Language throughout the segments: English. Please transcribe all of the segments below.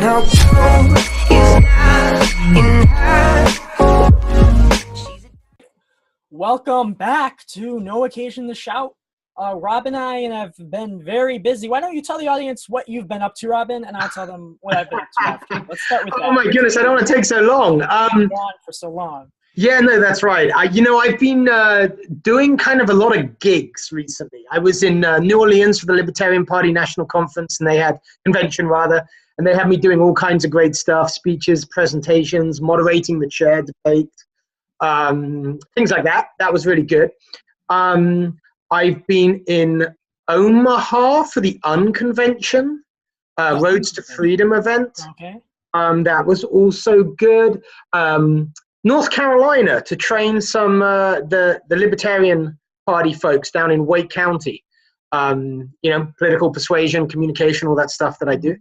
your boo is not in her. Welcome back to No Occasion to Shout. Rob and I have been very busy. Why don't you tell the audience what you've been up to, Robin, and I'll tell them what I've been up to after. Let's start with that. Oh my goodness, I don't want to take so long. Gone for so long. Yeah, no, that's right. I've been doing kind of a lot of gigs recently. I was in New Orleans for the Libertarian Party National Conference, and they had convention rather, and they had me doing all kinds of great stuff: speeches, presentations, moderating the chair debate, things like that. That was really good. I've been in Omaha for the Unconvention, Roads to Freedom event. Okay. That was also good. North Carolina to train some the Libertarian Party folks down in Wake County. Political persuasion, communication, all that stuff that I do.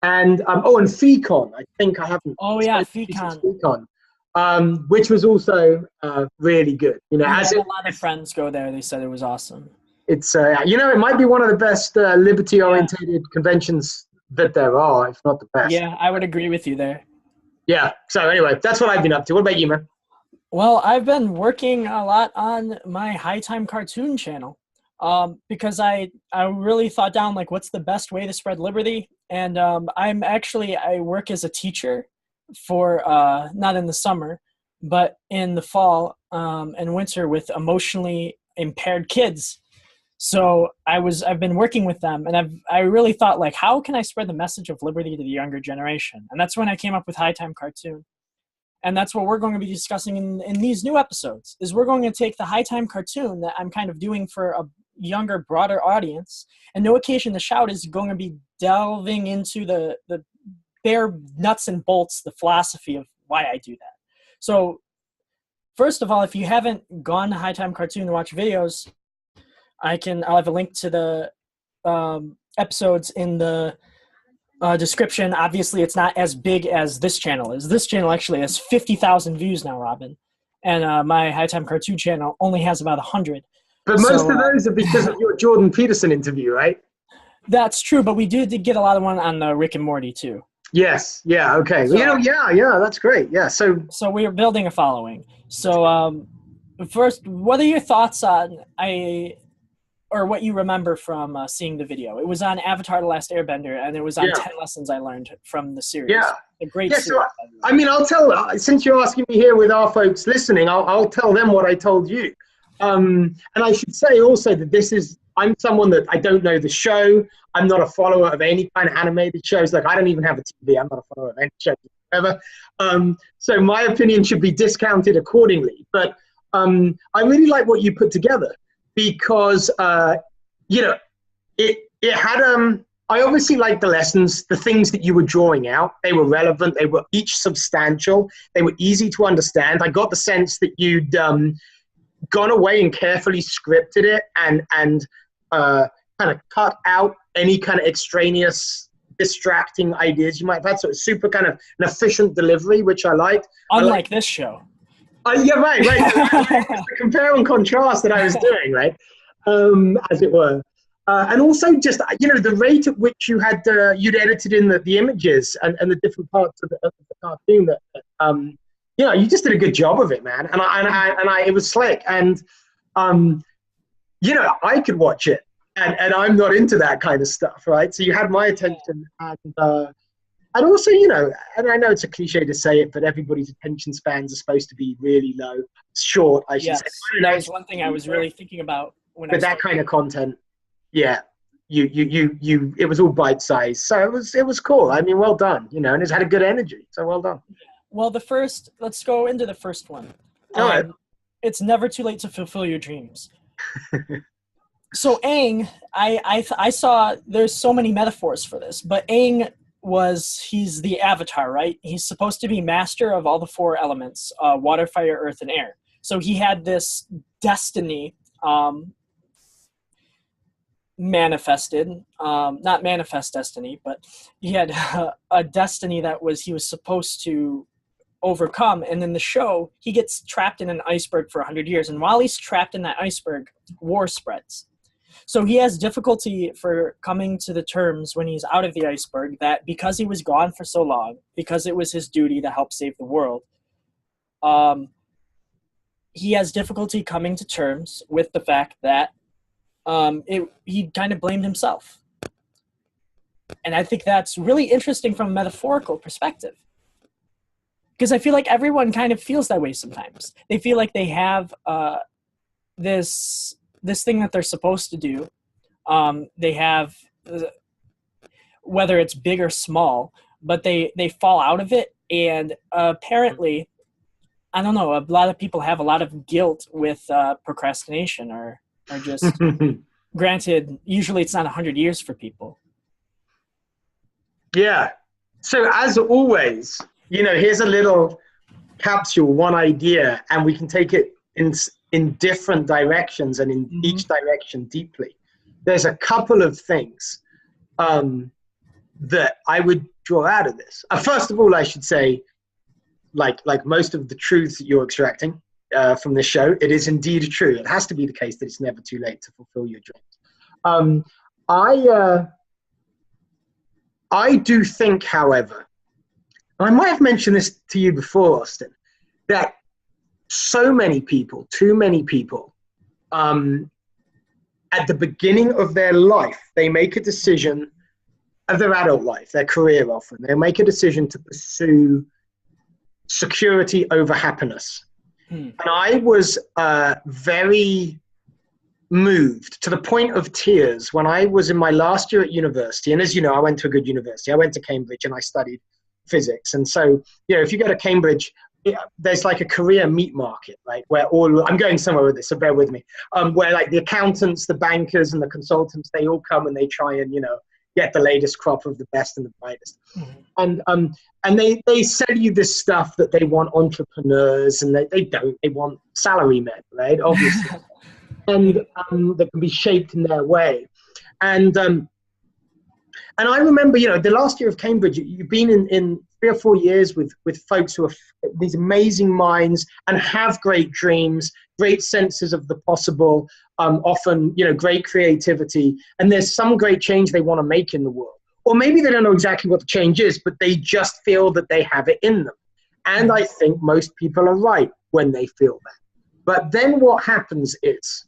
And and FECON. I think I haven't. Oh yeah, FECON. Which was also really good. As a lot of friends go there. They said it was awesome. It's it might be one of the best liberty-oriented conventions that there are, if not the best. Yeah, I would agree with you there. Yeah. So anyway, that's what I've been up to. What about you, man? Well, I've been working a lot on my High Time cartoon channel because I really thought down like what's the best way to spread liberty, and I work as a teacher for not in the summer, but in the fall and winter with emotionally impaired kids. So I've been working with them, and I really thought like, how can I spread the message of liberty to the younger generation? And that's when I came up with High Time Cartoon. And that's what we're going to be discussing in these new episodes, is we're going to take the High Time Cartoon that I'm kind of doing for a younger, broader audience. And No Occasion to Shout is going to be delving into the bare nuts and bolts, the philosophy of why I do that. So first of all, if you haven't gone to High Time Cartoon to watch videos, I'll have a link to the episodes in the description. Obviously, it's not as big as this channel is. This channel actually has 50,000 views now, Robin. And my High Time Cartoon channel only has about 100. But most of those are because of your Jordan Peterson interview, right? That's true, but we did get a lot of one on Rick and Morty, too. Yes. Yeah. Okay. So, yeah. That's great. Yeah. So we are building a following. So first, what are your thoughts on or what you remember from seeing the video? It was on Avatar: The Last Airbender, and it was on 10 lessons I learned from the series. Yeah. A great series. So, I'll tell, since you're asking me here with our folks listening, I'll tell them what I told you. And I should say also that I'm someone that I don't know the show. I'm not a follower of any kind of animated shows. Like, I don't even have a TV. I'm not a follower of any show ever. So my opinion should be discounted accordingly. But I really like what you put together because, it had, I obviously liked the lessons, the things that you were drawing out. They were relevant. They were each substantial. They were easy to understand. I got the sense that you'd gone away and carefully scripted it and kind of cut out any kind of extraneous distracting ideas you might have had. So it's super kind of an efficient delivery, which I liked. Unlike this show. Yeah, right. The compare and contrast that I was doing, right, as it were. And also just, the rate at which you'd edited in the images and the different parts of the cartoon that you just did a good job of it, man. And it was slick. And, I could watch it. And I'm not into that kind of stuff, right? So you had my attention. And also, and I know it's a cliche to say it, but everybody's attention spans are supposed to be really low. Short, I should say. That was one thing I was really thinking about when But that kind of content, yeah. It was all bite size. So it was cool. I mean, well done, and it's had a good energy. So well done. Well, let's go into the first one. All right. It's never too late to fulfill your dreams. So Aang, I saw there's so many metaphors for this, but Aang he's the avatar, right? He's supposed to be master of all the four elements, water, fire, earth, and air. So he had this destiny manifested, not manifest destiny, but he had a destiny that he was supposed to overcome. And in the show, he gets trapped in an iceberg for 100 years. And while he's trapped in that iceberg, war spreads. So he has difficulty for coming to the terms when he's out of the iceberg that because he was gone for so long, because it was his duty to help save the world, he has difficulty coming to terms with the fact that he kind of blamed himself. And I think that's really interesting from a metaphorical perspective. Because I feel like everyone kind of feels that way sometimes. They feel like they have this thing that they're supposed to do. They have, whether it's big or small, but they fall out of it. And apparently, I don't know, a lot of people have a lot of guilt with procrastination or just, granted, usually it's not 100 years for people. Yeah. So as always, here's a little capsule, one idea, and we can take it in different directions and in each direction deeply. There's a couple of things that I would draw out of this. First of all, I should say, like most of the truths that you're extracting from this show, it is indeed true. It has to be the case that it's never too late to fulfill your dreams. I do think, however, and I might have mentioned this to you before, Austin, that so many people, too many people, at the beginning of their life, they make a decision of their adult life, their career often. They make a decision to pursue security over happiness. And I was very moved to the point of tears when I was in my last year at university. And as you know, I went to a good university. I went to Cambridge and I studied physics. And so, if you go to Cambridge, there's like a career meat market, right? Where I'm going somewhere with this, so bear with me. Where like the accountants, the bankers, and the consultants, they all come and they try and, get the latest crop of the best and the brightest. And they sell you this stuff that they want entrepreneurs, and they don't. They want salarymen, right? Obviously. And that can be shaped in their way. And I remember, the last year of Cambridge, you've been in 3 or 4 years with folks who are these amazing minds and have great dreams, great senses of the possible, often, great creativity. And there's some great change they want to make in the world. Or maybe they don't know exactly what the change is, but they just feel that they have it in them. And I think most people are right when they feel that. But then what happens is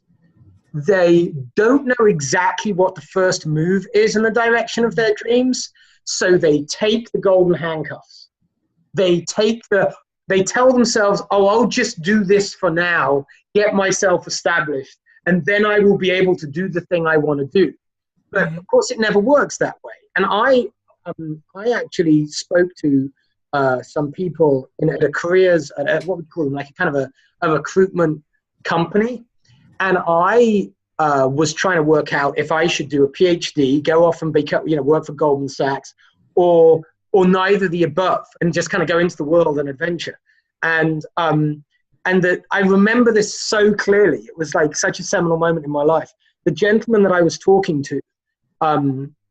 they don't know exactly what the first move is in the direction of their dreams. So they take the golden handcuffs. They tell themselves, oh, I'll just do this for now, get myself established, and then I will be able to do the thing I want to do. But of course, it never works that way. And I actually spoke to some people at a careers, at what we call them, like a kind of a recruitment company. And I was trying to work out if I should do a PhD, go off and work for Goldman Sachs, or neither the above, and just kind of go into the world and adventure. And that I remember this so clearly. It was like such a seminal moment in my life. The gentleman that I was talking to,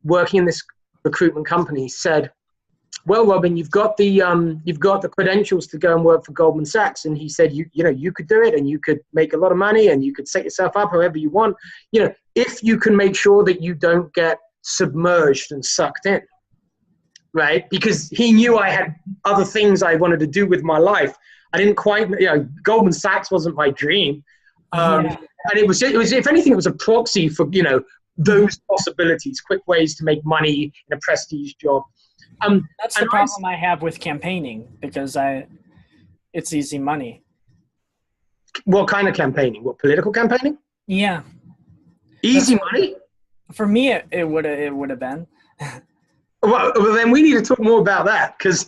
working in this recruitment company, said, well, Robin, you've got the credentials to go and work for Goldman Sachs. And he said, you could do it, and you could make a lot of money, and you could set yourself up however you want, if you can make sure that you don't get submerged and sucked in, right? Because he knew I had other things I wanted to do with my life. I didn't quite, Goldman Sachs wasn't my dream. And it was, if anything, it was a proxy for, those possibilities, quick ways to make money in a prestige job. That's the problem I have with campaigning, because it's easy money. What kind of campaigning? What, political campaigning? Yeah. Easy money? For me, it would have been. Well, then we need to talk more about that, because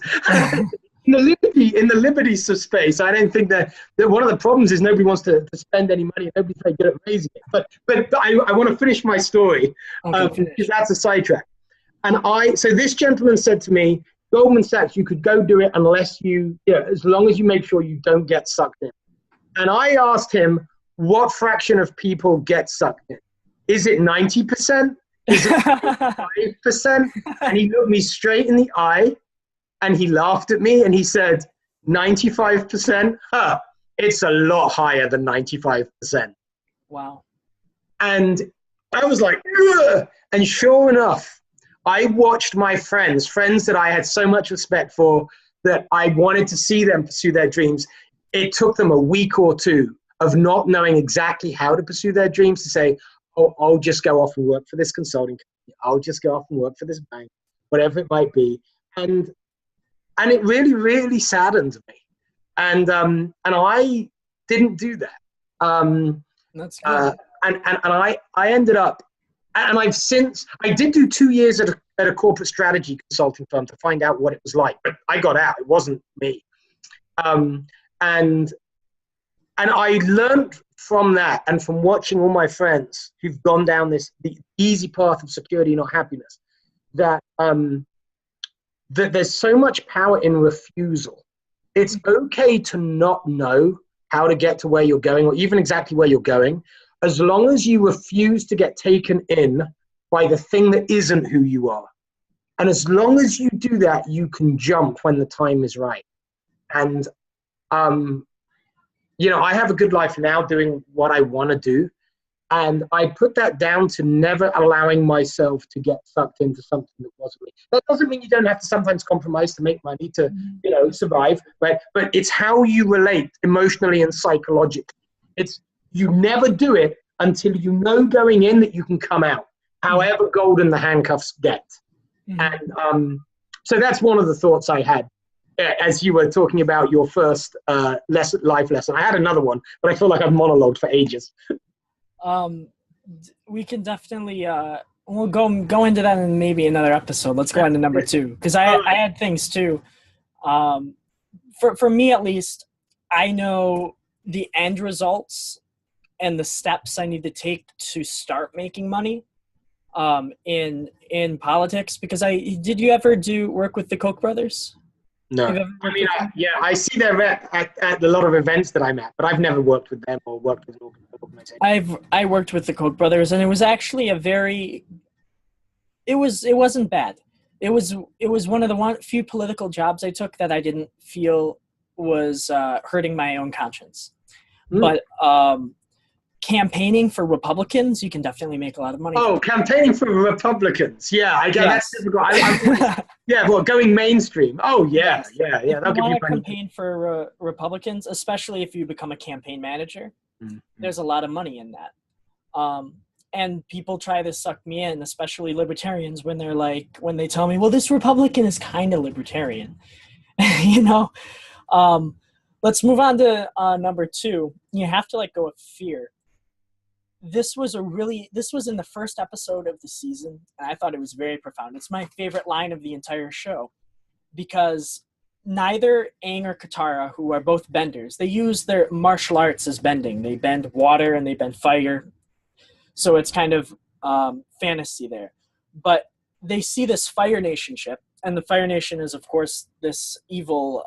in the liberty space, I don't think that one of the problems is nobody wants to spend any money. Nobody's very good at raising it. But I want to finish my story, because that's a sidetrack. And so this gentleman said to me, Goldman Sachs, you could go do it unless as long as you make sure you don't get sucked in. And I asked him, what fraction of people get sucked in? Is it 90%? Is it 5%? And he looked me straight in the eye and he laughed at me and he said, 95%? It's a lot higher than 95%. Wow. And I was like, ugh! And sure enough, I watched my friends that I had so much respect for, that I wanted to see them pursue their dreams. It took them a week or two of not knowing exactly how to pursue their dreams to say, oh, I'll just go off and work for this consulting company. I'll just go off and work for this bank, whatever it might be. And it really, really saddened me. And I didn't do that. That's good. And I ended up, and I did do 2 years at a corporate strategy consulting firm to find out what it was like. But I got out. It wasn't me. And I learned from that, and from watching all my friends who've gone down the easy path of security, not happiness, that there's so much power in refusal. It's okay to not know how to get to where you're going, or even exactly where you're going, as long as you refuse to get taken in by the thing that isn't who you are. And as long as you do that, you can jump when the time is right. And, I have a good life now doing what I want to do. And I put that down to never allowing myself to get sucked into something that wasn't me. That doesn't mean you don't have to sometimes compromise to make money, to, survive, right? But it's how you relate emotionally and psychologically. You never do it until you know going in that you can come out, however golden the handcuffs get. And so that's one of the thoughts I had as you were talking about your first life lesson. I had another one, but I feel like I've monologued for ages. We can definitely we'll go into that in maybe another episode. Let's go on to number 2, because I had things too. For me at least, I know the end results and the steps I need to take to start making money in politics. Because did you ever work with the Koch brothers? No, I mean, I see them at a lot of events that I'm at, but I've never worked with them or worked with an organization. I worked with the Koch brothers, and it was actually it wasn't bad. It was one of the few political jobs I took that I didn't feel was hurting my own conscience. But campaigning for Republicans, you can definitely make a lot of money. Oh, campaigning for Republicans. Yeah, I guess that's difficult. Well, going mainstream. Oh, yeah. If you want to campaign for Republicans, especially if you become a campaign manager, there's a lot of money in that. And people try to suck me in, especially libertarians, when they tell me, well, this Republican is kind of libertarian. Let's move on to number 2. You have to let go of fear. This was in the first episode of the season, and I thought it was very profound. It's my favorite line of the entire show, because neither Aang or Katara, who are both benders, they use their martial arts as bending. They bend water and they bend fire, so it's kind of fantasy there. But they see this Fire Nation ship, and the Fire Nation is, of course, this evil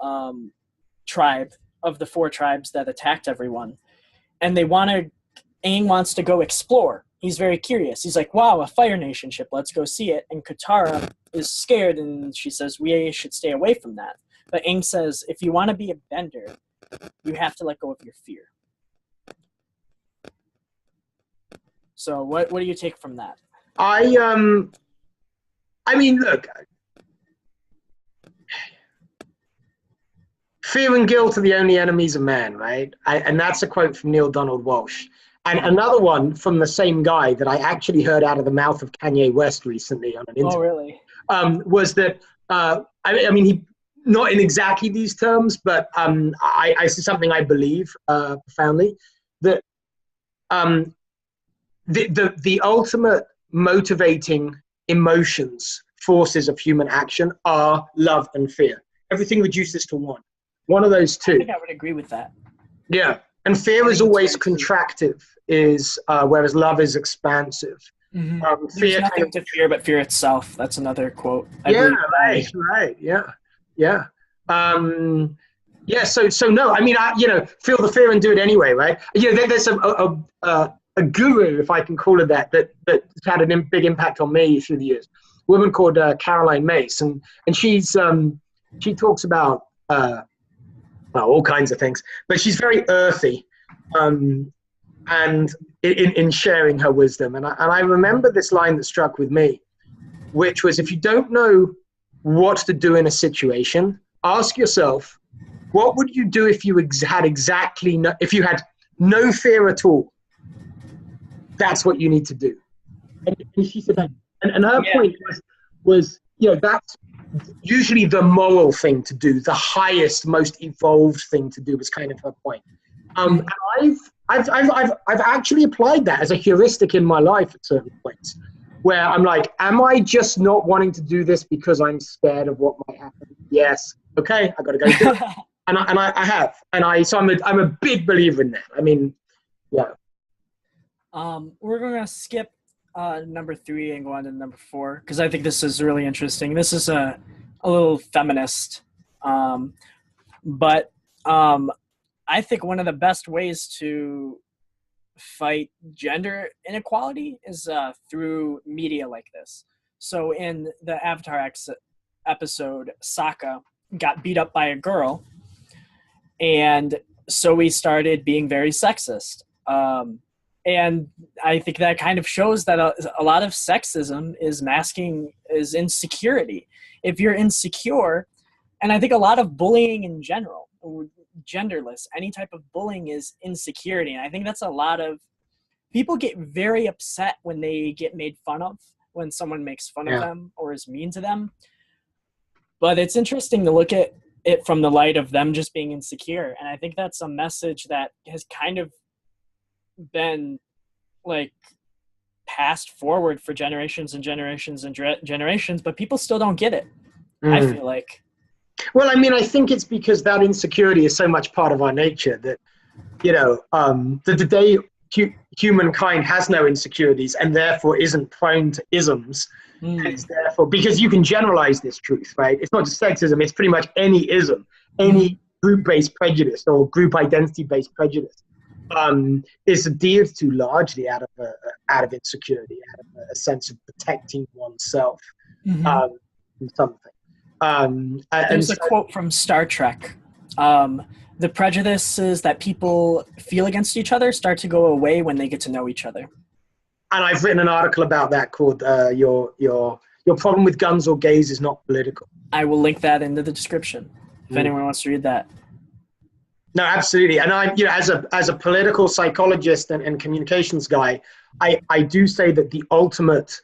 tribe of the 4 tribes that attacked everyone, and Aang wants to go explore. He's very curious. He's like, wow, a Fire Nation ship, let's go see it. And Katara is scared, and she says, we should stay away from that. But Aang says, if you want to be a bender, you have to let go of your fear. So what do you take from that? I mean, look, fear and guilt are the only enemies of man, right? And that's a quote from Neil Donald Walsh. And another one from the same guy that I actually heard out of the mouth of Kanye West recently on an interview. Oh, really? Was that, I mean, he, not in exactly these terms, but I see something I believe profoundly, that the ultimate motivating emotions, forces of human action are love and fear. Everything reduces to one of those two. I think I would agree with that. Yeah. And fear is always contractive, whereas love is expansive. Mm-hmm. There's nothing to fear but fear itself. That's another quote. Right. Yeah. So no, I mean, feel the fear and do it anyway, right? There's a guru, if I can call it that's had a big impact on me through the years. A woman called Caroline Mace, and she talks about all kinds of things, but she's very earthy. and in sharing her wisdom. And I remember this line that struck with me, which was, if you don't know what to do in a situation, ask yourself, what would you do if you if you had no fear at all? That's what you need to do. And she said that. And her point was, that's usually the moral thing to do, the highest, most evolved thing to do, was kind of her point. And I've actually applied that as a heuristic in my life at certain points, where I'm like, am I just not wanting to do this because I'm scared of what might happen? Yes. Okay, I got to go do it. And I have. So I'm a big believer in that. I mean, yeah. We're going to skip number 3 and go on to number 4, because I think this is really interesting. This is a little feminist. But I think one of the best ways to fight gender inequality is through media like this. So in the Avatar X episode, Sokka got beat up by a girl, and so we started being very sexist. And I think that kind of shows that a lot of sexism is masking is insecurity. If you're insecure, and I think a lot of bullying in general, genderless, any type of bullying is insecurity. And I think that's a lot of people get very upset when they get made fun of, when someone makes fun of them or is mean to them. But it's interesting to look at it from the light of them just being insecure. And I think that's a message that has kind of been like passed forward for generations and generations and generations, but people still don't get it. I feel like. Well, I mean, I think it's because that insecurity is so much part of our nature that, the day humankind has no insecurities and therefore isn't prone to isms, it's therefore, because you can generalize this truth, right? It's not just sexism, it's pretty much any ism, any group-based prejudice or group identity-based prejudice is adhered to largely out of insecurity, out of a sense of protecting oneself from something. There's a quote from Star Trek. The prejudices that people feel against each other start to go away when they get to know each other. And I've written an article about that called "Your Problem with Guns or Gays is Not Political." I will link that in the description if anyone wants to read that. No, absolutely. And I'm, as a political psychologist and communications guy, I do say that the ultimate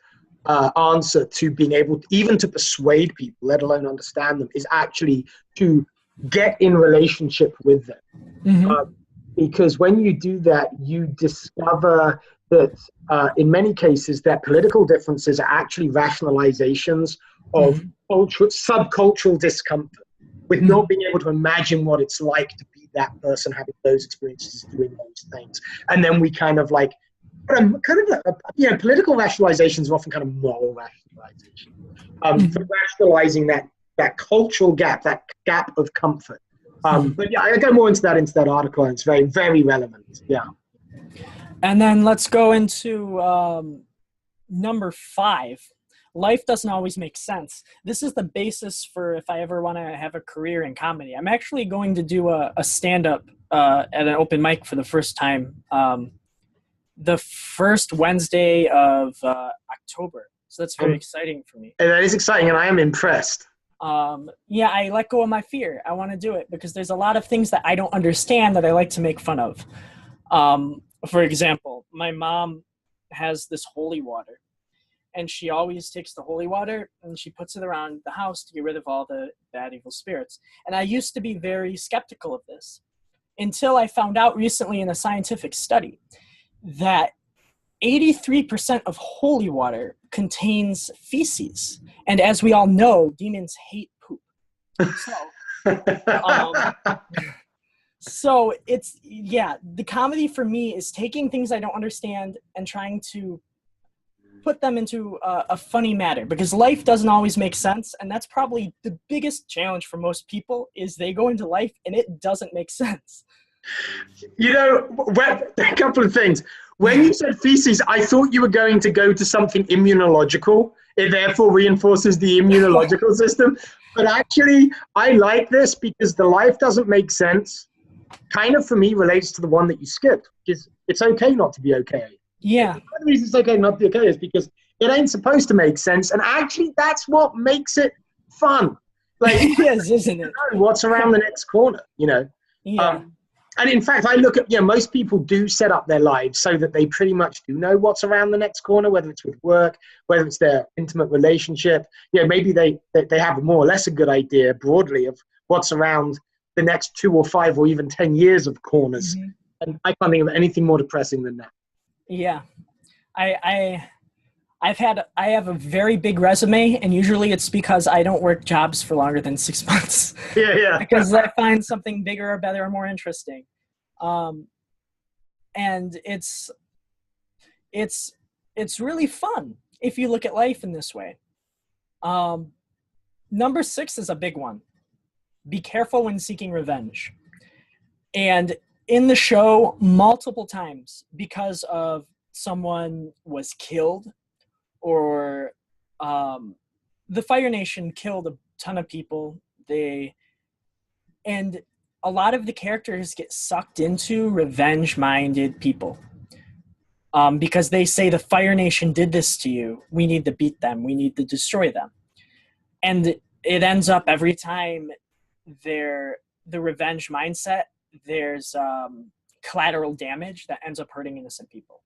answer to being able even to persuade people, let alone understand them, is actually to get in relationship with them. Because when you do that, you discover that in many cases that political differences are actually rationalizations of subcultural discomfort with not being able to imagine what it's like to be that person having those experiences, doing those things. And then we kind of like, political rationalizations are often kind of moral rationalization. For rationalizing that cultural gap, that gap of comfort. But yeah, I go more into that article, and it's very, very relevant. Yeah. And then let's go into number 5. Life doesn't always make sense. This is the basis for if I ever want to have a career in comedy. I'm actually going to do a stand-up at an open mic for the first time the first Wednesday of October. So that's very exciting for me. And that is exciting, and I am impressed. I let go of my fear. I want to do it because there's a lot of things that I don't understand that I like to make fun of. For example, my mom has this holy water, and she always takes the holy water and she puts it around the house to get rid of all the bad, evil spirits. And I used to be very skeptical of this until I found out recently in a scientific study that 83% of holy water contains feces. And as we all know, demons hate poop. So it's, the comedy for me is taking things I don't understand and trying to put them into a funny matter, because life doesn't always make sense. And that's probably the biggest challenge for most people, is they go into life and it doesn't make sense. A couple of things. When you said feces, I thought you were going to go to something immunological. It therefore reinforces the immunological system. But actually, I like this because the life doesn't make sense kind of for me relates to the one that you skipped, which is it's okay not to be okay. Yeah. The reason it's okay not to be okay is because it ain't supposed to make sense, and actually that's what makes it fun. Like, Yes, isn't it? what's around the next corner, you know? Yeah. And in fact, I look at, most people do set up their lives so that they pretty much do know what's around the next corner, whether it's with work, whether it's their intimate relationship. Maybe they have a more or less a good idea broadly of what's around the next 2 or 5 or even 10 years of corners. Mm-hmm. And I can't think of anything more depressing than that. Yeah. I have a very big resume, and usually it's because I don't work jobs for longer than 6 months. Yeah. Because I find something bigger or better or more interesting. And it's really fun if you look at life in this way. Number 6 is a big one. Be careful when seeking revenge. And in the show, multiple times, because of someone was killed, or the Fire Nation killed a ton of people. And a lot of the characters get sucked into revenge-minded people, because they say the Fire Nation did this to you. We need to beat them. We need to destroy them. And it ends up every time the revenge mindset, there's collateral damage that ends up hurting innocent people.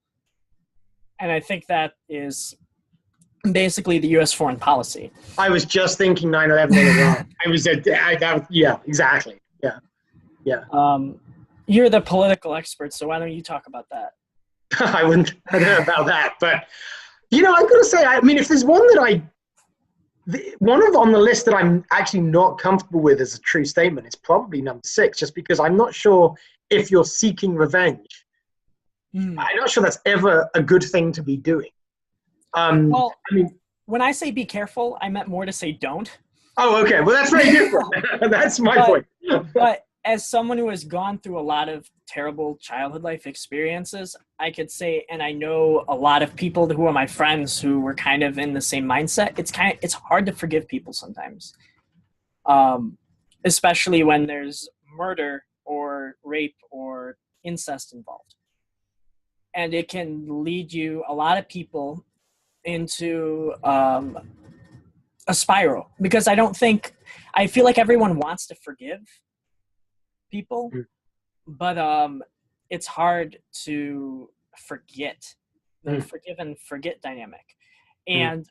And I think that is basically the U.S. foreign policy. I was just thinking 9/11. Yeah, exactly. Yeah. You're the political expert, so why don't you talk about that? I don't know about that, but I've got to say, if there's one that on the list that I'm actually not comfortable with as a true statement, it's probably number 6, just because I'm not sure if you're seeking revenge. I'm not sure that's ever a good thing to be doing. When I say be careful, I meant more to say don't. Oh, okay. Well, that's very different. That's my point. But as someone who has gone through a lot of terrible childhood life experiences, I could say, and I know a lot of people who are my friends who were kind of in the same mindset. It's hard to forgive people sometimes, especially when there's murder or rape or incest involved, and it can lead a lot of people into a spiral, because I feel like everyone wants to forgive people, but it's hard to forget the forgive and forget dynamic. And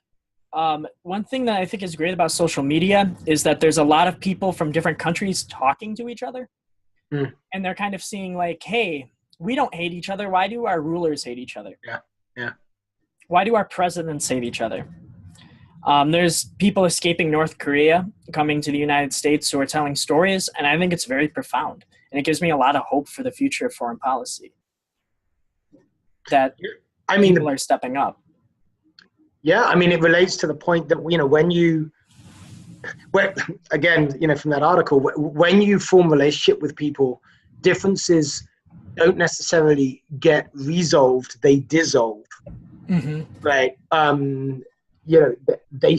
one thing that I think is great about social media is that there's a lot of people from different countries talking to each other, and they're kind of seeing like, hey, we don't hate each other. Why do our rulers hate each other? Yeah. Why do our presidents hate each other? There's people escaping North Korea coming to the United States who are telling stories, and I think it's very profound. And it gives me a lot of hope for the future of foreign policy, that people are stepping up. Yeah, it relates to the point that, again, from that article, when you form a relationship with people, differences don't necessarily get resolved, they dissolve. Right? They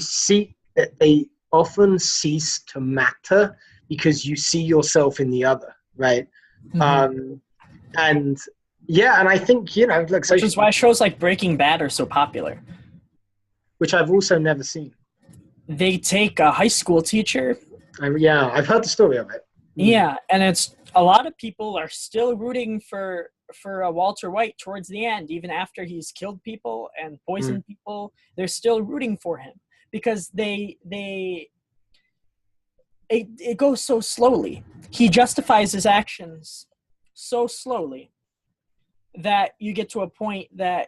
often cease to matter because you see yourself in the other, right? And I think, which is why shows like Breaking Bad are so popular. Which I've also never seen. They take a high school teacher. I've heard the story of it. Yeah, and it's a lot of people are still rooting for Walter White towards the end, even after he's killed people and poisoned people. They're still rooting for him because it goes so slowly. He justifies his actions so slowly that you get to a point that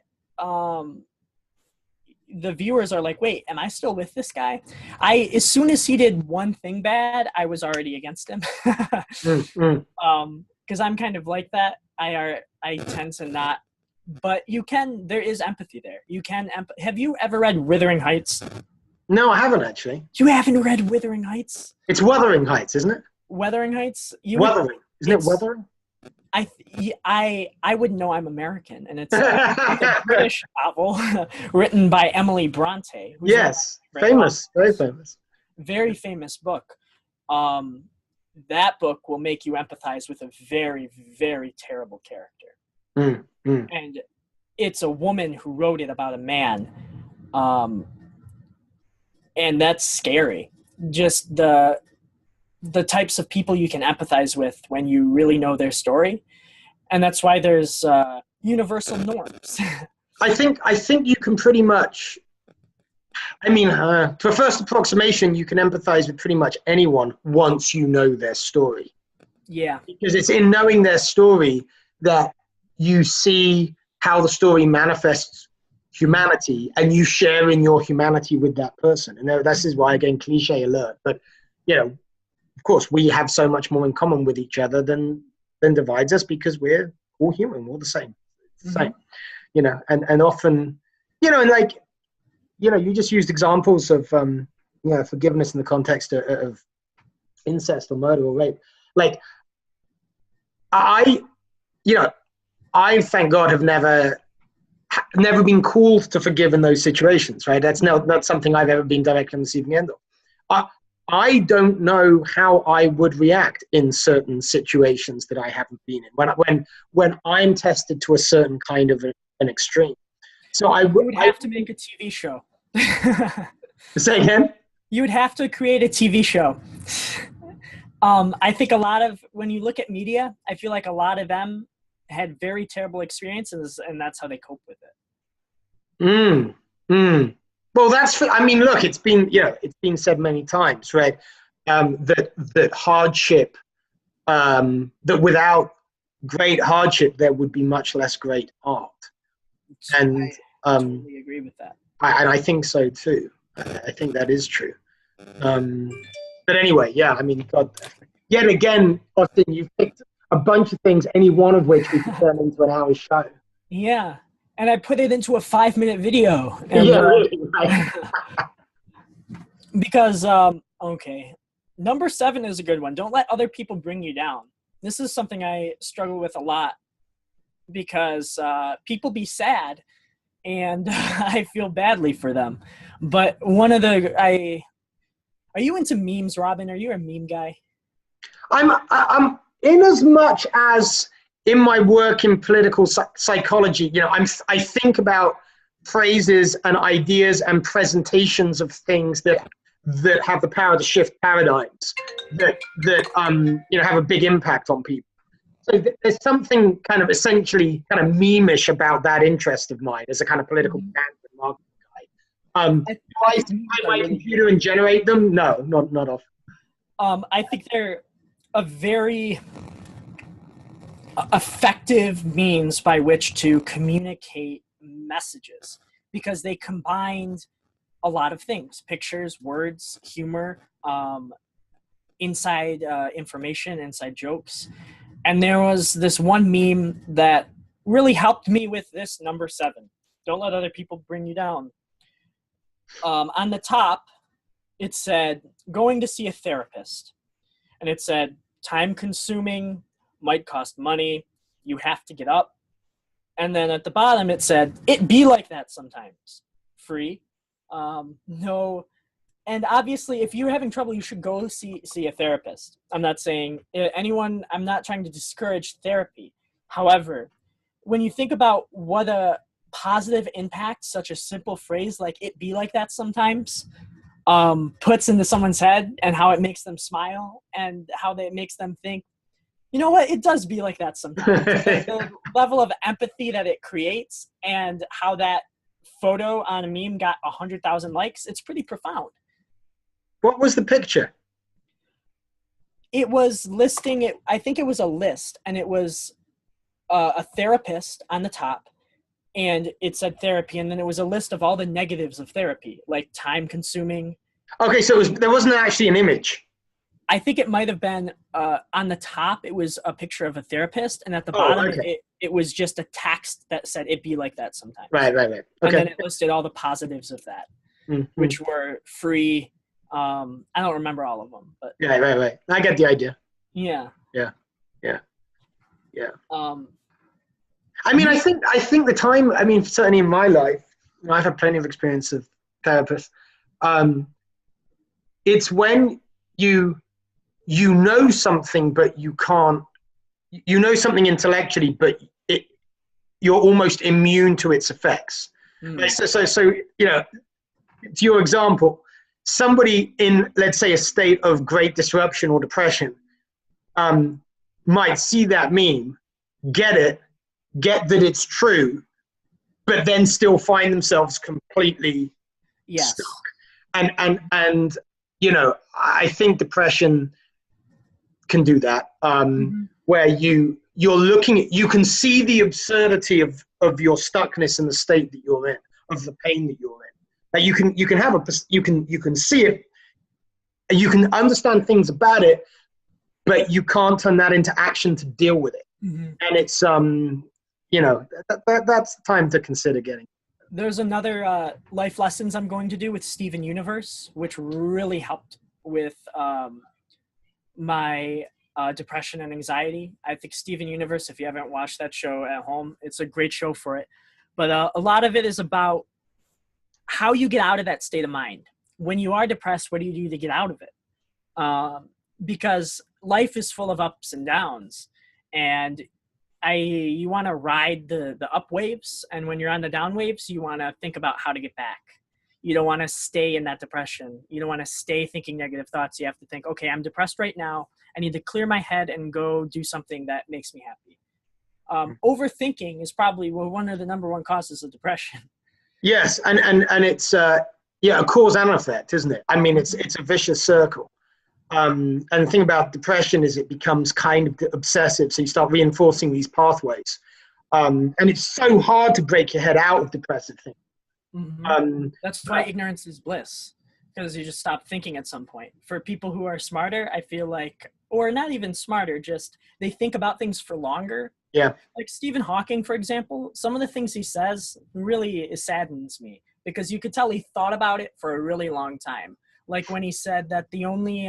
the viewers are like, wait, am I still with this guy? As soon as he did one thing bad, I was already against him. Because I'm kind of like that. I tend to not, but there is empathy there. Have you ever read Wuthering Heights? No, I haven't actually. You haven't read Wuthering Heights? It's Wuthering Heights, isn't it? Wuthering Heights? Wuthering. Isn't it Wuthering? I wouldn't know, I'm American, and it's a British novel written by Emily Bronte. Yes, famous, very famous. Very famous book. That book will make you empathize with a very, very terrible character. and it's a woman who wrote it about a man. And that's scary. Just the types of people you can empathize with when you really know their story. And that's why there's universal norms. I think you can pretty much, to a first approximation, you can empathize with pretty much anyone once you know their story. Yeah. Because it's in knowing their story that you see how the story manifests humanity, and you share in your humanity with that person. And this is why, again, cliche alert, but of course we have so much more in common with each other than divides us, because we're all human, we're all the same. It's the same. And often, you just used examples of forgiveness in the context of incest or murder or rape. Like, I thank God have never been called to forgive in those situations, right? That's not something I've ever been directly on the receiving end of. I don't know how I would react in certain situations that I haven't been in when I'm tested to a certain kind of an extreme. So I would have to make a TV show. Say again? You would have to create a TV show. I think when you look at media, I feel like a lot of them had very terrible experiences, and that's how they cope with it. Well, look, it's been said many times, right? That hardship, that without great hardship, there would be much less great art. And I totally agree with that. And I think so too. I think that is true. But anyway, God, yet again, Austin, you've picked a bunch of things, any one of which we could turn into an hour show. Yeah. And I put it into a 5-minute video. And, really, right. Because, okay, number 7 is a good one. Don't let other people bring you down. This is something I struggle with a lot, because people be sad, and I feel badly for them. But are you into memes, Robin? Are you a meme guy? I'm in as much as in my work in political psychology, I think about phrases and ideas and presentations of things that have the power to shift paradigms, that have a big impact on people. So there's something kind of essentially kind of meme-ish about that interest of mine as a kind of political marketing guy. Do I sit behind my computer and generate them? No, not often. I think they're a very effective means by which to communicate messages, because they combined a lot of things: pictures, words, humor, inside information, inside jokes. And there was this one meme that really helped me with this number 7. Don't let other people bring you down. On the top, it said, going to see a therapist. And it said, time consuming, might cost money, you have to get up. And then at the bottom, it said, it be like that sometimes. Free. No. And obviously, if you're having trouble, you should go see a therapist. I'm not saying I'm not trying to discourage therapy. However, when you think about what a positive impact such a simple phrase like it be like that sometimes puts into someone's head, and how it makes them smile, and how it makes them think, you know what, it does be like that sometimes. The level of empathy that it creates, and how that photo on a meme got 100,000 likes, it's pretty profound. What was the picture? It was listing it. I think it was a list, and it was a therapist on the top, and it said therapy, and then it was a list of all the negatives of therapy, like time consuming. Okay, so there wasn't actually an image. I think it might have been on the top. It was a picture of a therapist, and at the bottom, okay. it was just a text that said it be like that sometimes. Right. Okay. And then it listed all the positives of that, which were free. I don't remember all of them, but right. I get the idea. Yeah. I think the time. Certainly in my life, I've had plenty of experience of therapists. It's when you know something, but you can't. You know something intellectually, but you're almost immune to its effects. Mm. So you know, to your example, somebody in, let's say, a state of great disruption or depression might see that meme, get that it's true, but then still find themselves completely Yes. stuck. And you know, I think depression can do that, where you're looking at, you can see the absurdity of your stuckness in the state that you're in, of the pain that you're in. That you can have you can see it, you can understand things about it, but you can't turn that into action to deal with it. And it's you know, that's time to consider getting. There's another life lessons I'm going to do with Steven Universe, which really helped with my depression and anxiety. I think Steven Universe, if you haven't watched that show at home, it's a great show for it. But a lot of it is about how you get out of that state of mind. When you are depressed, what do you do to get out of it? Because life is full of ups and downs, and you want to ride the up waves, and when you're on the down waves, you want to think about how to get back. You don't want to stay in that depression. You don't want to stay thinking negative thoughts. You have to think, okay, I'm depressed right now. I need to clear my head and go do something that makes me happy. Overthinking is probably one of the number one causes of depression. Yes, and it's a cause and effect, isn't it? I mean, it's a vicious circle. And the thing about depression is it becomes kind of obsessive, so you start reinforcing these pathways. And it's so hard to break your head out of depressive things. That's why ignorance is bliss, because you just stop thinking at some point. For people who are smarter, I feel like, or not even smarter, just they think about things for longer. Yeah. Like Stephen Hawking, for example, some of the things he says really saddens me, because you could tell he thought about it for a really long time. Like when he said that the only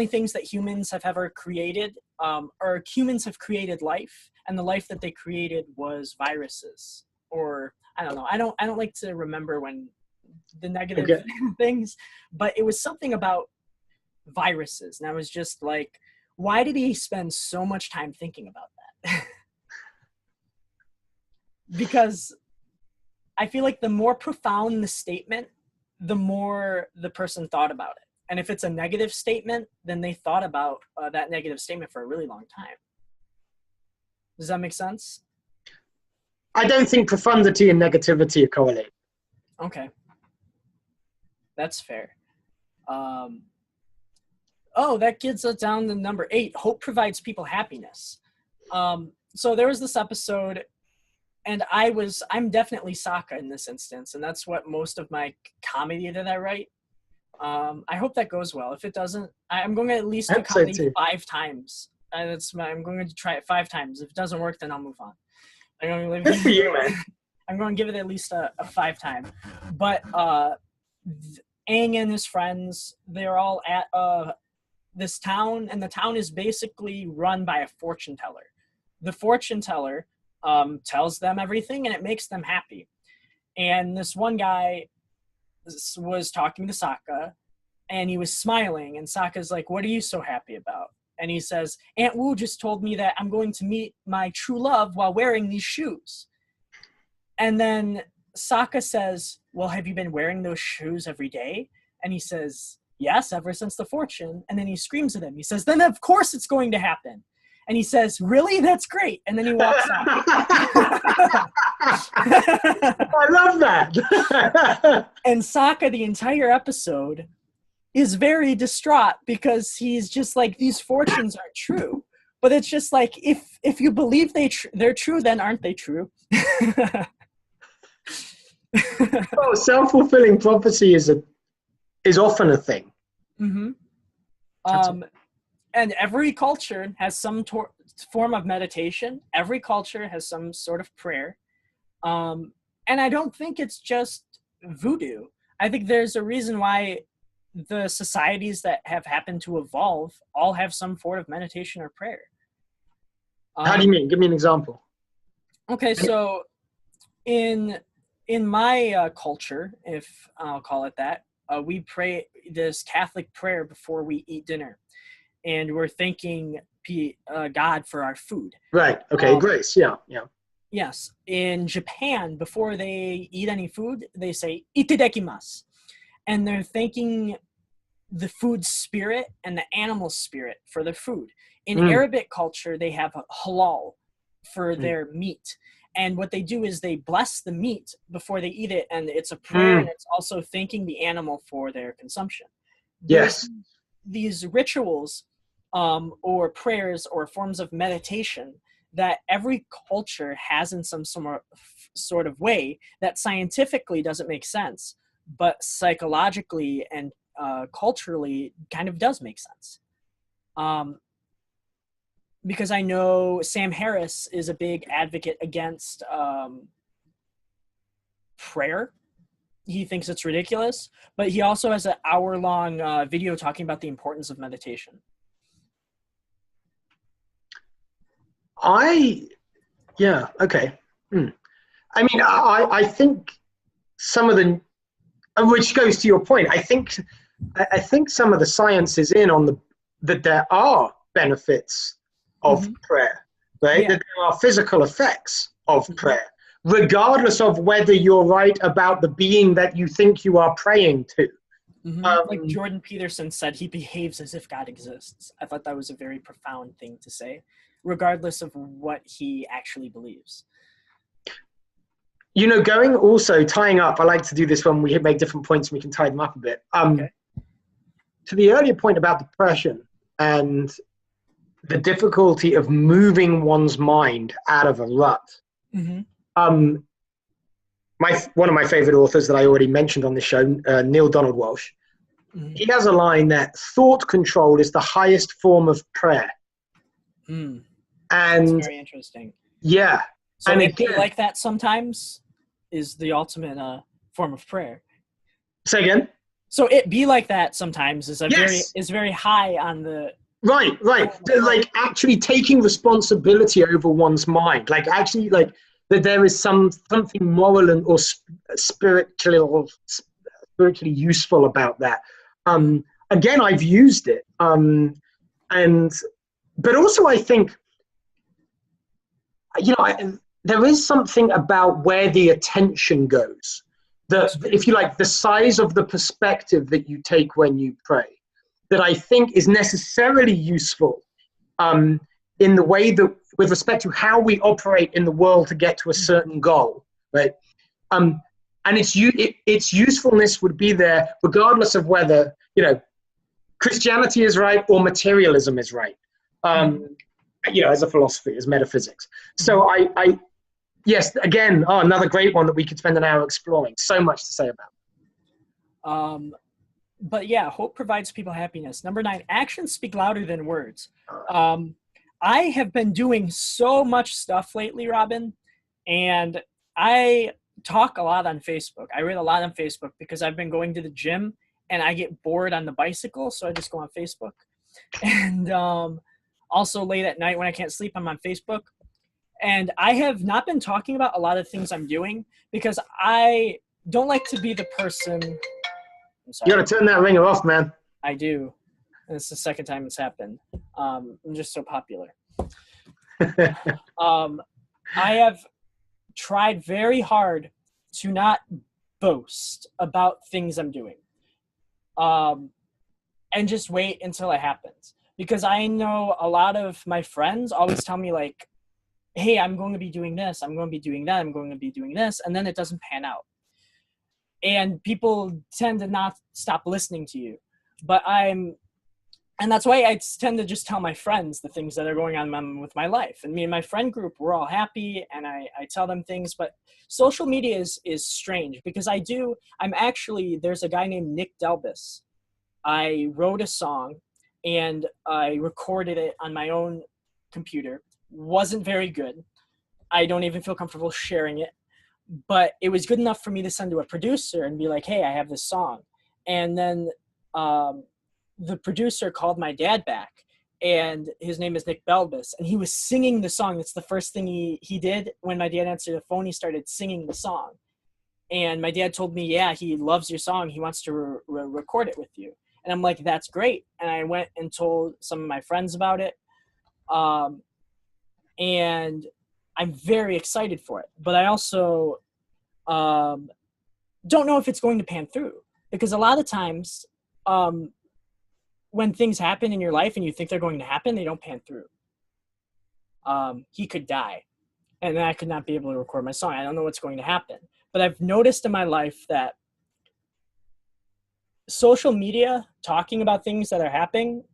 things that humans have ever created, or humans have created life, and the life that they created was viruses. Or I don't know. I don't like to remember when the negative things, but it was something about viruses, and I was just like, why did he spend so much time thinking about that? Because I feel like the more profound the statement, the more the person thought about it. And if it's a negative statement, then they thought about that negative statement for a really long time. Does that make sense? I don't think profundity and negativity are correlated. Okay. That's fair. That gets us down to number 8. Hope provides people happiness. So there was this episode, and I'm definitely Sokka in this instance, and that's what most of my comedy that I write. I hope that goes well. If it doesn't, I'm going to at least do comedy 5 times. I'm going to try it 5 times. If it doesn't work, then I'll move on. Good for you, man. I'm going to give it at least a 5 time. But Aang and his friends, they're all at this town, and the town is basically run by a fortune teller. The fortune teller tells them everything, and it makes them happy. And this one guy was talking to Sokka, and he was smiling, and Sokka's like, "What are you so happy about?" And he says, "Aunt Wu just told me that I'm going to meet my true love while wearing these shoes." And then Sokka says, "Well, have you been wearing those shoes every day?" And he says, "Yes, ever since the fortune." And then he screams at him. He says, "Then of course it's going to happen." And he says, "Really? That's great." And then he walks out. I love that. And Sokka, the entire episode, is very distraught because he's just like, these fortunes aren't true. But it's just like, if you believe they're true, then aren't they true? Oh, self-fulfilling prophecy is often a thing. Mm-hmm. And every culture has some form of meditation. Every culture has some sort of prayer. And I don't think it's just voodoo. I think there's a reason why the societies that have happened to evolve all have some form of meditation or prayer. How do you mean? Give me an example. Okay, so in my culture, if I'll call it that, we pray this Catholic prayer before we eat dinner. And we're thanking God for our food. Right. Okay. Grace. Yeah. Yeah. Yes. In Japan, before they eat any food, they say "itadakimasu," and they're thanking the food spirit and the animal spirit for their food. In Arabic culture, they have halal for their meat. And what they do is they bless the meat before they eat it, and it's a prayer, and it's also thanking the animal for their consumption. There's Yes. these rituals or prayers or forms of meditation that every culture has in some sort of way that scientifically doesn't make sense, but psychologically and culturally kind of does make sense. Because I know Sam Harris is a big advocate against prayer. He thinks it's ridiculous, but he also has an hour-long video talking about the importance of meditation. Yeah, okay. I mean, I think some of the, which goes to your point, I think some of the science is in on that there are benefits of prayer, right? Yeah. That there are physical effects of prayer, regardless of whether you're right about the being that you think you are praying to. Like Jordan Peterson said, he behaves as if God exists. I thought that was a very profound thing to say, regardless of what he actually believes. You know, tying up, I like to do this when we make different points and we can tie them up a bit. Okay. To the earlier point about depression and the difficulty of moving one's mind out of a rut. One of my favorite authors that I already mentioned on the show, Neil Donald Walsh, he has a line that thought control is the highest form of prayer. And that's very interesting. Yeah. So and it be like that sometimes is the ultimate form of prayer. Say again? So it be like that sometimes is Yes. very high on the Right. Like actually taking responsibility over one's mind. Like actually like that there is something moral and or spiritually useful about that. Again, I've used it. But also I think, you know, there is something about where the attention goes. If you like, the size of the perspective that you take when you pray, that I think is necessarily useful in the way that, with respect to how we operate in the world to get to a certain goal, right? And its usefulness would be there regardless of whether, you know, Christianity is right or materialism is right. You know, as a philosophy, as metaphysics. So yes, again, another great one that we could spend an hour exploring. So much to say about. But yeah, hope provides people happiness. Number 9, actions speak louder than words. I have been doing so much stuff lately, Robin, and I talk a lot on Facebook. I read a lot on Facebook because I've been going to the gym and I get bored on the bicycle, so I just go on Facebook. And also late at night when I can't sleep, I'm on Facebook. And I have not been talking about a lot of things I'm doing because I don't like to be the person. I'm sorry. You gotta turn that ringer off, man. I do. And it's the second time it's happened. I'm just so popular. I have tried very hard to not boast about things I'm doing. And just wait until it happens. Because I know a lot of my friends always tell me like, hey, I'm going to be doing this, I'm going to be doing that, I'm going to be doing this, and then it doesn't pan out. And people tend to not stop listening to you. And that's why I tend to just tell my friends the things that are going on with my life. And me and my friend group, we're all happy, and I tell them things. But social media is strange because there's a guy named Nick Delbus. I wrote a song, and I recorded it on my own computer. Wasn't very good. I don't even feel comfortable sharing it. But it was good enough for me to send to a producer and be like, hey, I have this song. And then the producer called my dad back, and his name is Nick Belbis, and he was singing the song. That's the first thing he did. When my dad answered the phone, he started singing the song. And my dad told me, yeah, he loves your song. He wants to record it with you. And I'm like, that's great. And I went and told some of my friends about it. And I'm very excited for it. But I also don't know if it's going to pan through, because a lot of times when things happen in your life and you think they're going to happen, they don't pan through. He could die, and then I could not be able to record my song. I don't know what's going to happen. But I've noticed in my life that social media, talking about things that are happening,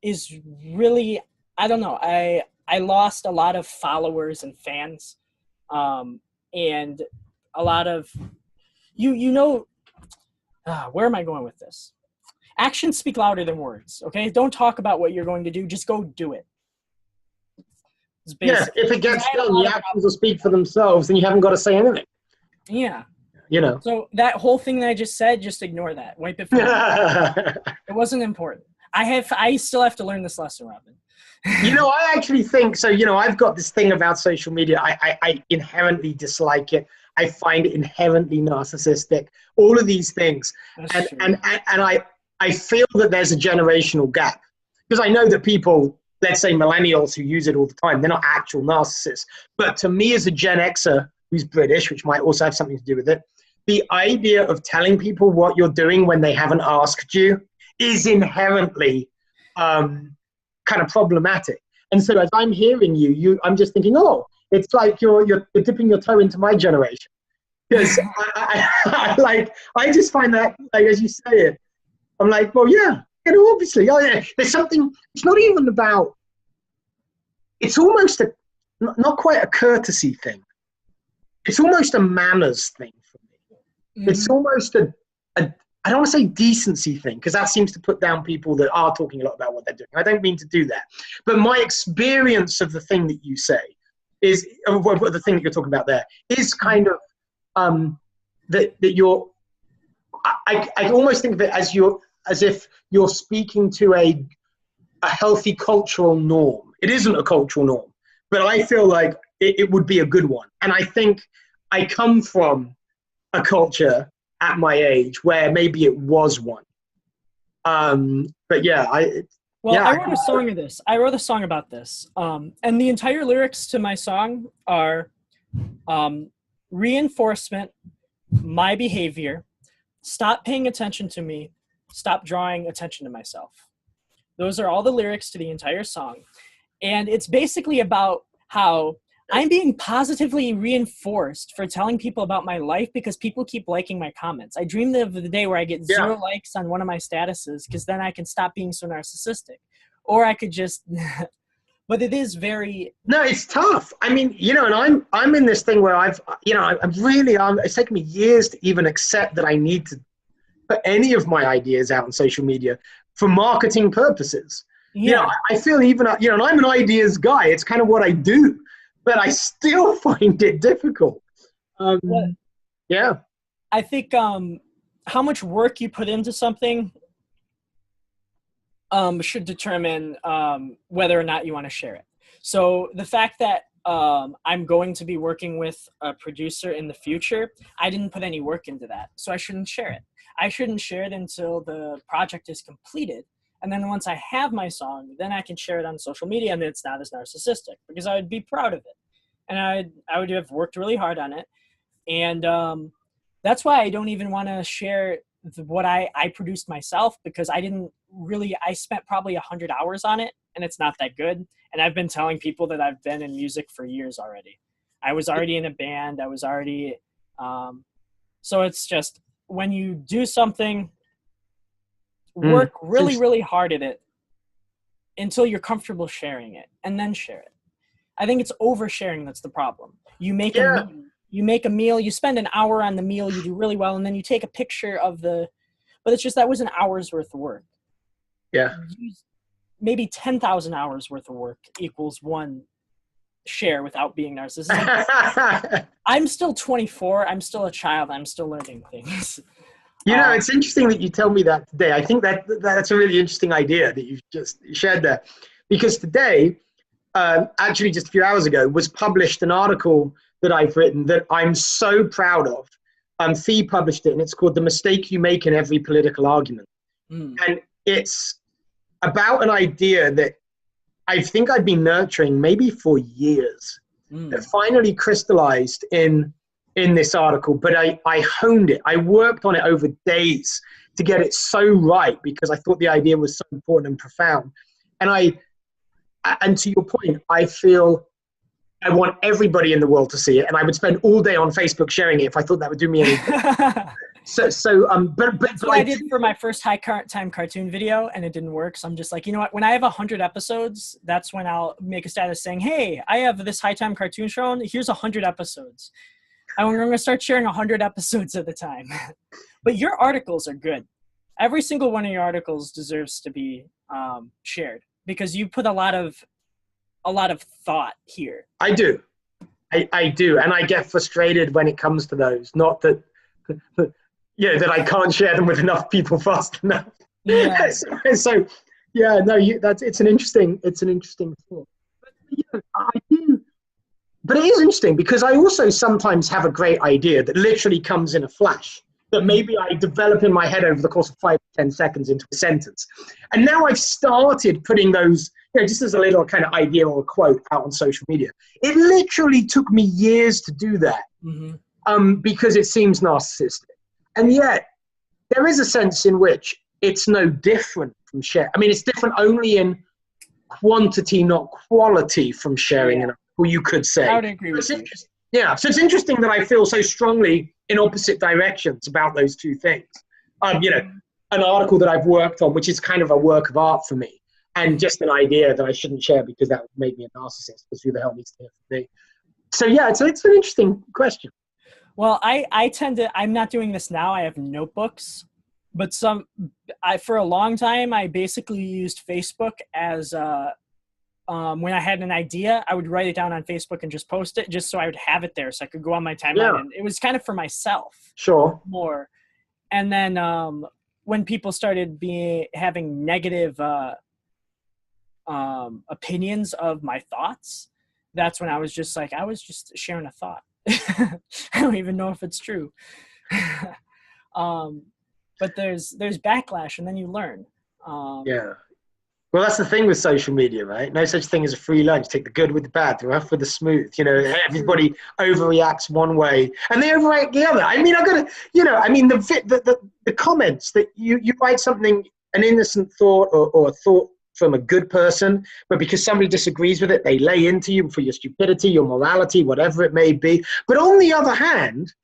is really, I don't know. I lost a lot of followers and fans, and a lot of, where am I going with this? Actions speak louder than words, okay? Don't talk about what you're going to do. Just go do it. Yeah, if it gets done, the actions will speak for themselves, and you haven't got to say anything. Yeah. You know. So that whole thing that I just said, just ignore that. Wipe it from you. It wasn't important. I still have to learn this lesson, Robin. I actually think so. I've got this thing about social media. I inherently dislike it. I find it inherently narcissistic. All of these things, and I feel that there's a generational gap, because I know that people, let's say millennials who use it all the time, they're not actual narcissists. But to me, as a Gen Xer who's British, which might also have something to do with it, the idea of telling people what you're doing when they haven't asked you is inherently kind of problematic. And so as I'm hearing I'm just thinking, oh, it's like you're dipping your toe into my generation. Because I just find that, like, as you say it, I'm like, well, yeah, obviously, there's something. It's not even about. It's almost not quite a courtesy thing. It's almost a manners thing for me. Mm-hmm. It's almost I don't want to say decency thing, because that seems to put down people that are talking a lot about what they're doing. I don't mean to do that. But my experience of the thing that you say is, the thing that you're talking about there, is kind of that you're, I almost think of it as if you're speaking to a healthy cultural norm. It isn't a cultural norm, but I feel like it would be a good one. And I think I come from a culture at my age where maybe it was one. But yeah, I wrote a song of this. I wrote a song about this. And the entire lyrics to my song are reinforcement, my behavior, stop paying attention to me, stop drawing attention to myself. Those are all the lyrics to the entire song. And it's basically about how I'm being positively reinforced for telling people about my life because people keep liking my comments. I dream of the day where I get 0 likes on one of my statuses, because then I can stop being so narcissistic. Or I could just, but it is very. No, it's tough. I mean, and I'm in this thing where it's taken me years to even accept that I need to put any of my ideas out on social media for marketing purposes. Yeah. I feel even, and I'm an ideas guy. It's kind of what I do. But I still find it difficult. Yeah. I think how much work you put into something should determine whether or not you want to share it. So the fact that I'm going to be working with a producer in the future, I didn't put any work into that. So I shouldn't share it. I shouldn't share it until the project is completed. And then once I have my song, then I can share it on social media, and it's not as narcissistic, because I would be proud of it. And I would have worked really hard on it. And that's why I don't even want to share what I produced myself, because I spent probably 100 hours on it, and it's not that good. And I've been telling people that I've been in music for years already. I was already in a band. I was already, so it's just, when you do something, work really, really hard at it until you're comfortable sharing it, and then share it. I think it's oversharing that's the problem. You make a meal, you spend an hour on the meal, you do really well, and then you take a picture of but it's just, that was an hour's worth of work. Yeah. Maybe 10,000 hours worth of work equals one share without being narcissistic. I'm still 24. I'm still a child. I'm still learning things. It's interesting that you tell me that today. I think that's a really interesting idea that you've just shared there. Because today, actually just a few hours ago, was published an article that I've written that I'm so proud of. Fee published it, and it's called "The Mistake You Make in Every Political Argument." And it's about an idea that I think I'd been nurturing maybe for years. That finally crystallized in this article, but I honed it. I worked on it over days to get it so right because I thought the idea was so important and profound. And to your point, I feel I want everybody in the world to see it, and I would spend all day on Facebook sharing it if I thought that would do me any good. But that's what I did for my first high time cartoon video, and it didn't work. So I'm just like, you know what? When I have 100 episodes, that's when I'll make a status saying, "Hey, I have this high time cartoon show, and here's 100 episodes." I'm going to start sharing 100 episodes at a time. But your articles are good. Every single one of your articles deserves to be shared because you put a lot of thought here. I do, and I get frustrated when it comes to those. Not that. That I can't share them with enough people fast enough. Yeah. so yeah, no, it's an interesting thought. But, I do, but it is interesting because I also sometimes have a great idea that literally comes in a flash that maybe I develop in my head over the course of 5 to 10 seconds into a sentence. And now I've started putting those, just as a little kind of idea or a quote out on social media. It literally took me years to do that because it seems narcissistic. And yet, there is a sense in which it's no different from sharing. I mean, it's different only in quantity, not quality from sharing, who you could say. I would agree with you. Yeah, so it's interesting that I feel so strongly in opposite directions about those two things. An article that I've worked on, which is kind of a work of art for me, and just an idea that I shouldn't share because that would make me a narcissist, because who the hell needs to hear from me? So yeah, it's an interesting question. Well, I tend to, I'm not doing this now. I have notebooks, but for a long time, I basically used Facebook as, when I had an idea, I would write it down on Facebook and just post it just so I would have it there so I could go on my timeline. Yeah. And it was kind of for myself. Sure. More. And then when people started having negative opinions of my thoughts, that's when I was just sharing a thought. I don't even know if it's true. But there's backlash, and then you learn. Yeah. Well, that's the thing with social media, right? No such thing as a free lunch. Take the good with the bad, the rough with the smooth. Everybody overreacts one way, and they overreact the other. I mean, the comments that you write something, an innocent thought or a thought from a good person, but because somebody disagrees with it, they lay into you for your stupidity, your morality, whatever it may be. But on the other hand,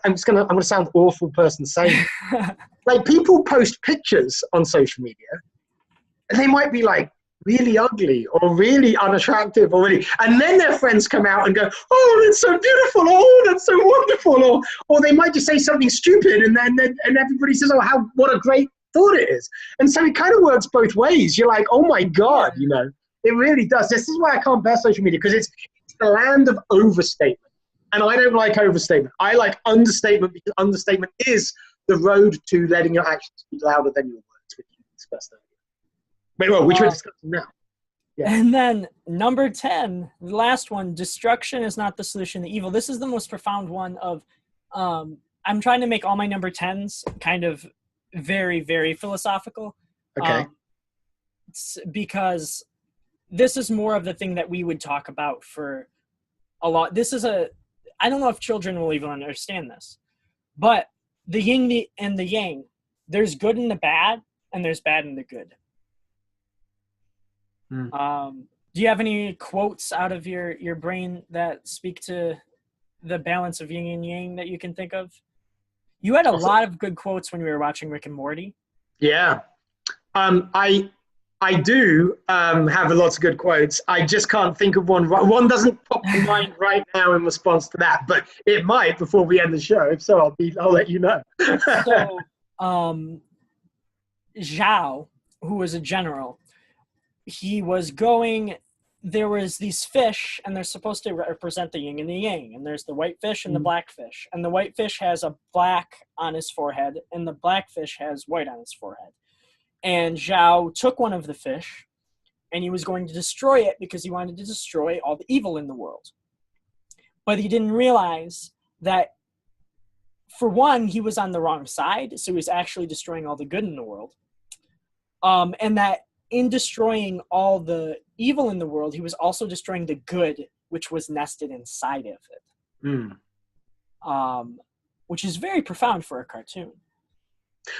I'm gonna sound awful person saying, like, people post pictures on social media, and they might be like really ugly or really unattractive and then their friends come out and go, "Oh, that's so beautiful! Oh, that's so wonderful!" Or they might just say something stupid, and everybody says, "Oh, what a great thought it is." And so it kind of works both ways. You're like, oh my God, it really does. This is why I can't bear social media, because it's the land of overstatement. And I don't like overstatement. I like understatement, because understatement is the road to letting your actions be louder than your words, which you discussed earlier. Which we're discussing now. Yeah. And then number 10, the last one, destruction is not the solution to evil. This is the most profound one of, I'm trying to make all my number 10s kind of very, very philosophical. Okay. Because this is more of the thing that we would talk about for a lot. I don't know if children will even understand this, but the yin and the yang, there's good in the bad, and there's bad in the good. Do you have any quotes out of your brain that speak to the balance of yin and yang that you can think of? You had a lot of good quotes when we were watching Rick and Morty. Yeah. I do have lots of good quotes. I just can't think of one. One doesn't pop to mind right now in response to that, but it might before we end the show. If so, I'll let you know. So, Zhao, who was a general, there was these fish, and they're supposed to represent the yin and the yang, and there's the white fish and the black fish, and the white fish has a black on his forehead, and the black fish has white on his forehead. And Zhao took one of the fish, and he was going to destroy it because he wanted to destroy all the evil in the world. But he didn't realize that, for one, he was on the wrong side, so he was actually destroying all the good in the world. And that in destroying all the evil in the world, he was also destroying the good, which was nested inside of it. Which is very profound for a cartoon.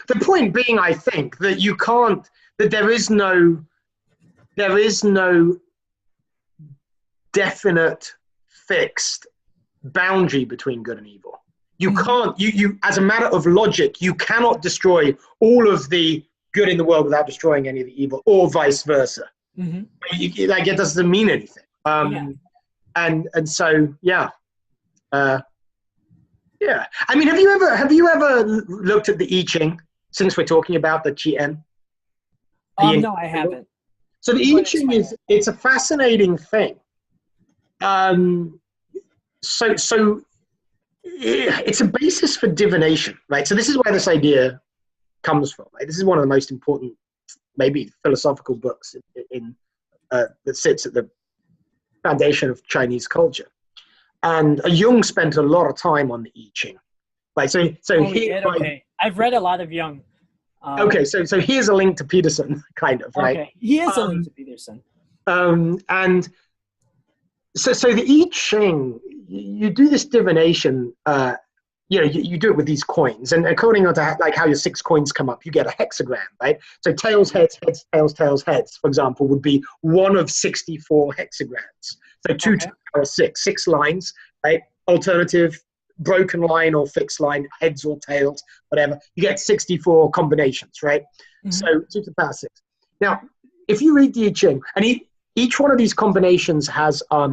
The point being, I think, that you can't, that there is no definite, fixed boundary between good and evil. You can't, you as a matter of logic, you cannot destroy all of the good in the world without destroying any of the evil, or vice versa. Like, it doesn't mean anything. And so, yeah. Yeah. I mean, have you ever looked at the I Ching, since we're talking about the Qi? No, I haven't. So the I Ching it's a fascinating thing. So it's a basis for divination, right? So this is where this idea comes from, right? This is one of the most important, maybe, philosophical books that sits at the foundation of Chinese culture. And Jung spent a lot of time on the I Ching. Right, okay. I've read a lot of Jung. Okay, so here's a link to Peterson, kind of, right? Okay, he is a link to Peterson. And so the I Ching, you do this divination, you do it with these coins, and according to like how your 6 coins come up, you get a hexagram, right? So tails, heads, heads, tails, tails, heads, for example, would be one of 64 hexagrams. So 2 to the power 6, 6 lines, right? Alternative, broken line or fixed line, heads or tails, whatever. You get 64 combinations, right? So 2 to the power 6. Now, if you read the I Ching, and each one of these combinations has a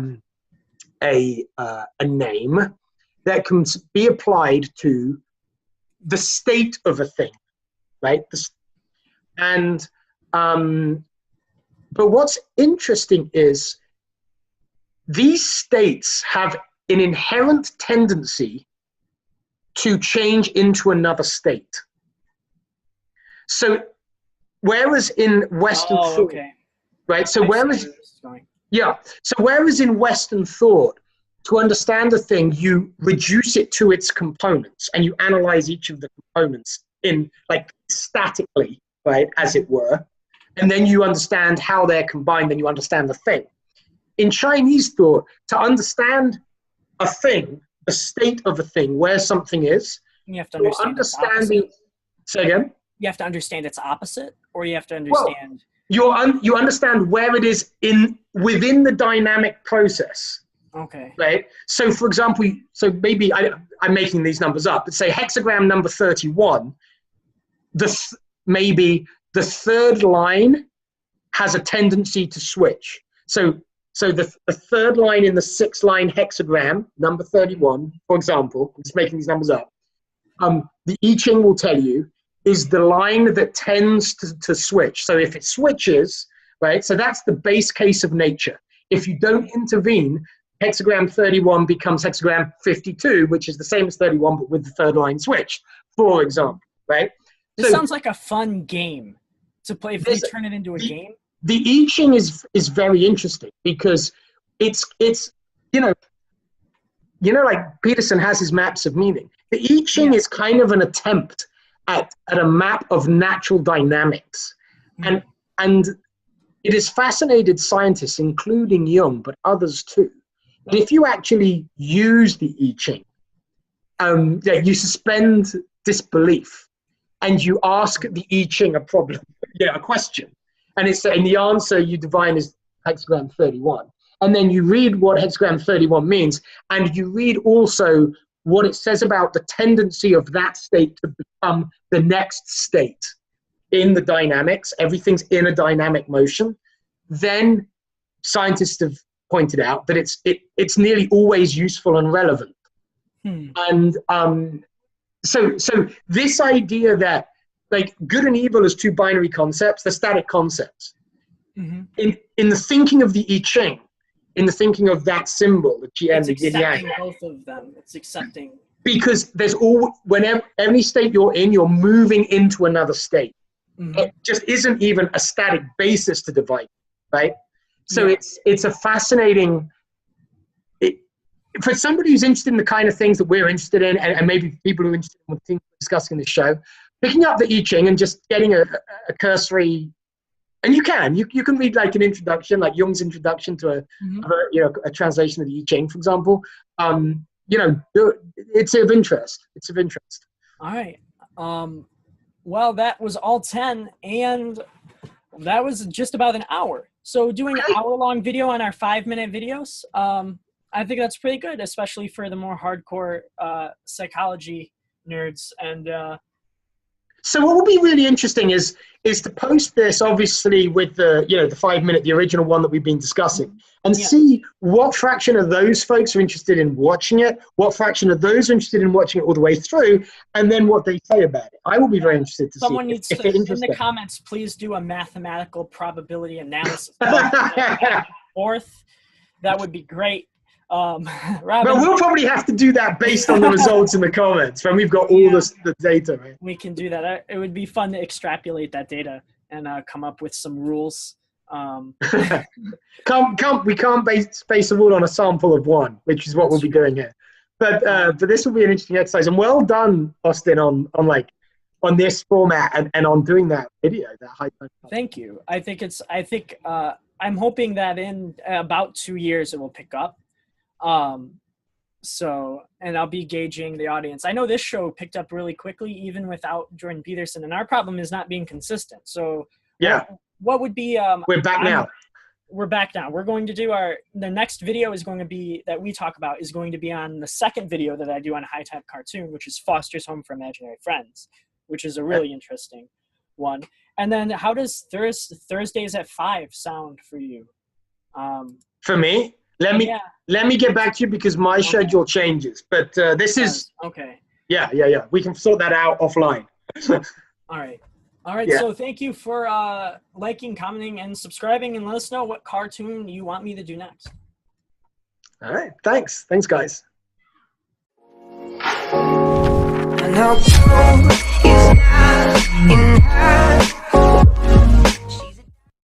name that can be applied to the state of a thing, right? But what's interesting is these states have an inherent tendency to change into another state. So whereas in Western thought, right? So whereas in Western thought, to understand a thing, you reduce it to its components and you analyze each of the components in, like, statically, right, as it were, and then you understand how they're combined, then you understand the thing. In Chinese thought, to understand a thing, the state of a thing, where something is, you have to understand say again? You have to understand its opposite, or you have to understand... Well, you understand where it is within the dynamic process. Okay. Right? So, for example, maybe I'm making these numbers up, but say hexagram number 31, maybe the third line has a tendency to switch. So the third line in the 6-line hexagram, number 31, for example, I'm just making these numbers up, the I Ching will tell you is the line that tends to switch. So if it switches, right, so that's the base case of nature. If you don't intervene, hexagram 31 becomes hexagram 52, which is the same as 31, but with the third line switch, for example, right? This sounds like a fun game to play if they turn it into a game. The I Ching is very interesting because it's like Peterson has his maps of meaning. The I Ching is kind of an attempt at a map of natural dynamics. And it has fascinated scientists, including Jung, but others too. But if you actually use the I Ching, you suspend disbelief and you ask the I Ching a question. And the answer you divine is hexagram 31. And then you read what hexagram 31 means, and you read also what it says about the tendency of that state to become the next state in the dynamics. Everything's in a dynamic motion. Then scientists have pointed out that it's nearly always useful and relevant. And so this idea that, like, good and evil as 2 binary concepts, they're static concepts. In the thinking of the I Ching, in the thinking of that symbol, the Qi and the yin yang. It's accepting both of them. It's accepting. Because whenever any state you're in, you're moving into another state. It just isn't even a static basis to divide, right? So it's a fascinating, for somebody who's interested in the kind of things that we're interested in, and maybe people who are interested in things we're discussing in the show, picking up the I Ching and just getting a cursory And you can read like an introduction, like Jung's introduction to a translation of the I Ching, for example. It's of interest. It's of interest. All right. Well, that was all 10, and that was just about an hour. So doing an hour-long video on our 5-minute videos, I think that's pretty good, especially for the more hardcore psychology nerds. And so what will be really interesting is to post this, obviously, with the 5-minute, the original one that we've been discussing, and see what fraction of those folks are interested in watching it, what fraction of those are interested in watching it all the way through, and then what they say about it. I will be very interested to someone see needs if to, in the comments, please do a mathematical probability analysis. Fourth, that would be great. Robin, but we'll probably have to do that based on the results in the comments when we've got all the data, right? We can do that. It would be fun to extrapolate that data and come up with some rules. We can't base a rule on a sample of one, which is what we'll be doing here. But this will be an interesting exercise, and well done, Austin, on this format and on doing that video. That high time. Thank you. I think I'm hoping that in about 2 years it will pick up. And I'll be gauging the audience. I know this show picked up really quickly, even without Jordan Peterson, and our problem is not being consistent. So what would be, we're back now. We're back now. We're going to do the next video is going to be, that we talk about, is going to be on the second video that I do on High Type Cartoon, which is Foster's Home for Imaginary Friends, which is a really interesting one. And then how does Thursdays at 5 sound for you? For me? Let me get back to you because my schedule changes. But this is okay. Yeah. We can sort that out offline. All right. Yeah. So thank you for liking, commenting, and subscribing, and let us know what cartoon you want me to do next. All right. Thanks, guys. And I'll go